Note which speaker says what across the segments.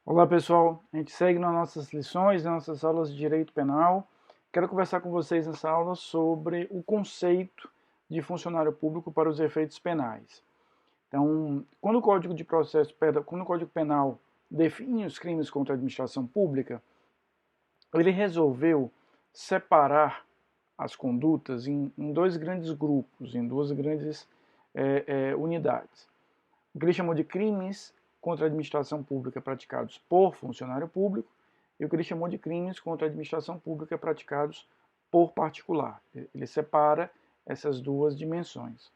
Speaker 1: Olá pessoal, a gente segue nas nossas lições, nas nossas aulas de Direito Penal. Quero conversar com vocês nessa aula sobre o conceito de funcionário público para os efeitos penais. Então, quando o quando o Código Penal define os crimes contra a administração pública, ele resolveu separar as condutas em dois grandes grupos, em duas grandes unidades. O que ele chamou de crimes contra a administração pública praticados por funcionário público e o que ele chamou de crimes contra a administração pública praticados por particular. Ele separa essas duas dimensões.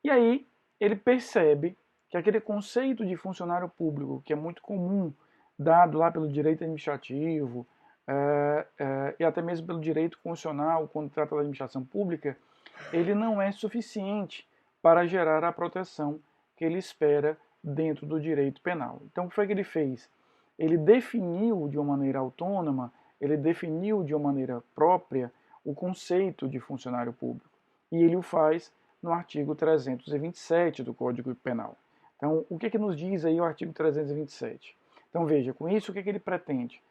Speaker 1: E aí ele percebe que aquele conceito de funcionário público, que é muito comum, dado lá pelo direito administrativo e até mesmo pelo direito constitucional, quando trata da administração pública, ele não é suficiente para gerar a proteção que ele espera dentro do direito penal. Então, o que foi que ele fez? Ele definiu de uma maneira autônoma, ele definiu de uma maneira própria o conceito de funcionário público. E ele o faz no artigo 327 do Código Penal. Então, o que nos diz aí o artigo 327? Então, veja, com isso, o que ele pretende?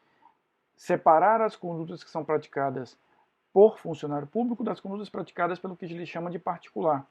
Speaker 1: Separar as condutas que são praticadas por funcionário público das condutas praticadas pelo que ele chama de particular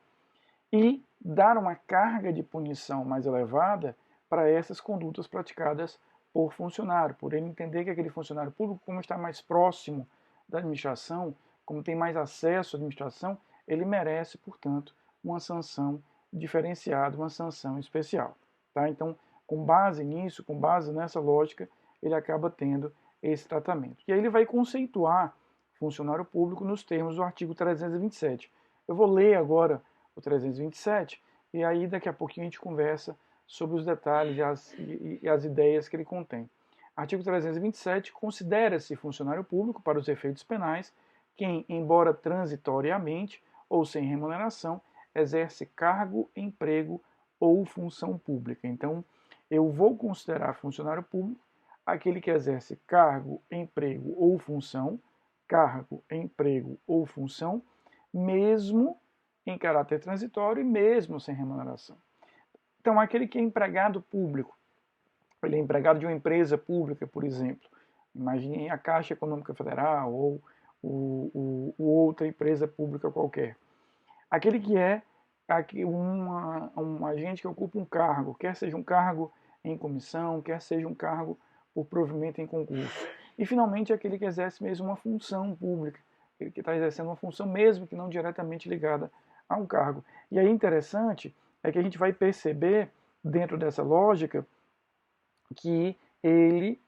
Speaker 1: e dar uma carga de punição mais elevada para essas condutas praticadas por funcionário, por ele entender que aquele funcionário público, como está mais próximo da administração, como tem mais acesso à administração, ele merece, portanto, uma sanção diferenciada, uma sanção especial. Tá? Então, com base nisso, com base nessa lógica, ele acaba tendo esse tratamento. E aí ele vai conceituar funcionário público nos termos do artigo 327. Eu vou ler agora o 327 e aí daqui a pouquinho a gente conversa sobre os detalhes e as ideias que ele contém. Artigo 327, considera-se funcionário público para os efeitos penais quem, embora transitoriamente ou sem remuneração, exerce cargo, emprego ou função pública. Então, eu vou considerar funcionário público aquele que exerce cargo, emprego ou função, mesmo em caráter transitório e mesmo sem remuneração. Então, aquele que é empregado público, ele é empregado de uma empresa pública, por exemplo, imagine a Caixa Econômica Federal ou outra empresa pública qualquer. Aquele que é um agente que ocupa um cargo, quer seja um cargo em comissão, quer seja um cargo por provimento em concurso. E, finalmente, aquele que exerce mesmo uma função pública, aquele que está exercendo uma função mesmo que não diretamente ligada a um cargo. E aí interessante é que a gente vai perceber, dentro dessa lógica, que ele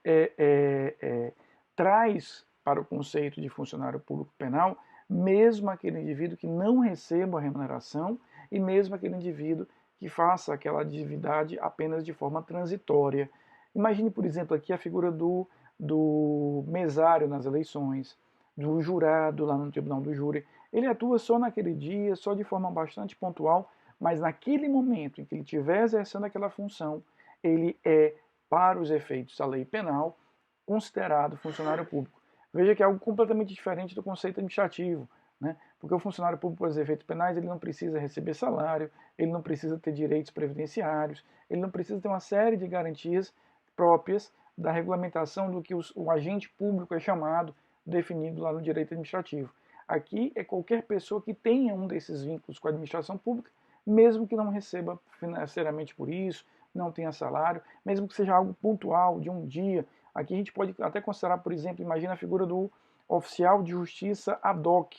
Speaker 1: traz para o conceito de funcionário público penal mesmo aquele indivíduo que não receba a remuneração e mesmo aquele indivíduo que faça aquela atividade apenas de forma transitória. Imagine, por exemplo, aqui a figura do mesário nas eleições, do jurado lá no tribunal do júri. Ele atua só naquele dia, só de forma bastante pontual, mas naquele momento em que ele estiver exercendo aquela função, ele é, para os efeitos da lei penal, considerado funcionário público. Veja que é algo completamente diferente do conceito administrativo, né? Porque o funcionário público, para os efeitos penais, ele não precisa receber salário, ele não precisa ter direitos previdenciários, ele não precisa ter uma série de garantias próprias da regulamentação do que o agente público é chamado, definido lá no direito administrativo. Aqui é qualquer pessoa que tenha um desses vínculos com a administração pública, mesmo que não receba financeiramente por isso, não tenha salário, mesmo que seja algo pontual, de um dia. Aqui a gente pode até considerar, por exemplo, imagina a figura do oficial de justiça ad hoc,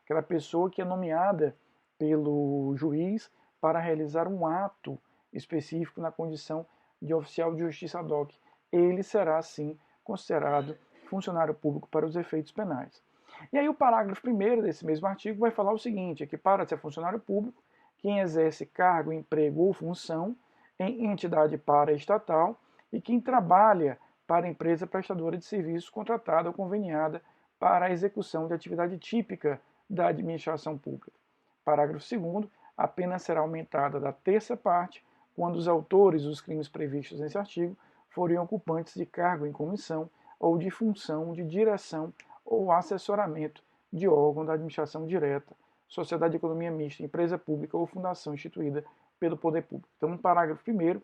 Speaker 1: aquela pessoa que é nomeada pelo juiz para realizar um ato específico na condição de oficial de justiça ad hoc. Ele será, sim, considerado funcionário público para os efeitos penais. E aí o parágrafo 1º desse mesmo artigo vai falar o seguinte, é que para ser funcionário público, quem exerce cargo, emprego ou função em entidade paraestatal e quem trabalha para a empresa prestadora de serviços contratada ou conveniada para a execução de atividade típica da administração pública. Parágrafo 2º, a pena será aumentada da terça parte quando os autores dos crimes previstos nesse artigo forem ocupantes de cargo em comissão ou de função de direção ou assessoramento de órgão da administração direta, sociedade de economia mista, empresa pública ou fundação instituída pelo poder público. Então, no parágrafo 1º,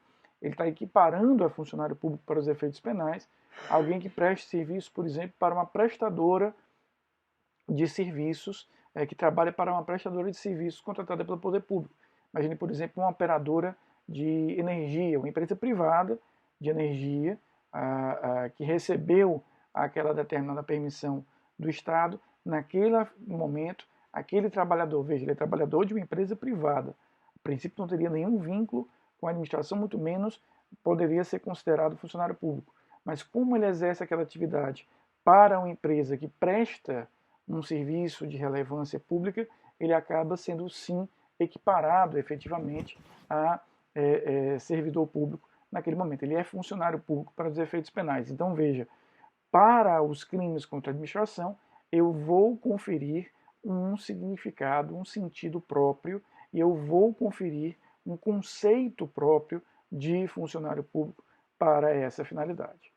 Speaker 1: ele está equiparando a funcionário público para os efeitos penais, alguém que preste serviço, por exemplo, para uma prestadora de serviços, que trabalha para uma prestadora de serviços contratada pelo poder público. Imagine, por exemplo, uma operadora de energia, uma empresa privada de energia que recebeu aquela determinada permissão do Estado. Naquele momento, aquele trabalhador, veja, ele é trabalhador de uma empresa privada, a princípio não teria nenhum vínculo com a administração, muito menos poderia ser considerado funcionário público. Mas como ele exerce aquela atividade para uma empresa que presta um serviço de relevância pública, ele acaba sendo sim equiparado efetivamente a servidor público naquele momento. Ele é funcionário público para os efeitos penais. Então veja, para os crimes contra a administração, eu vou conferir um significado, um sentido próprio, e eu vou conferir um conceito próprio de funcionário público para essa finalidade.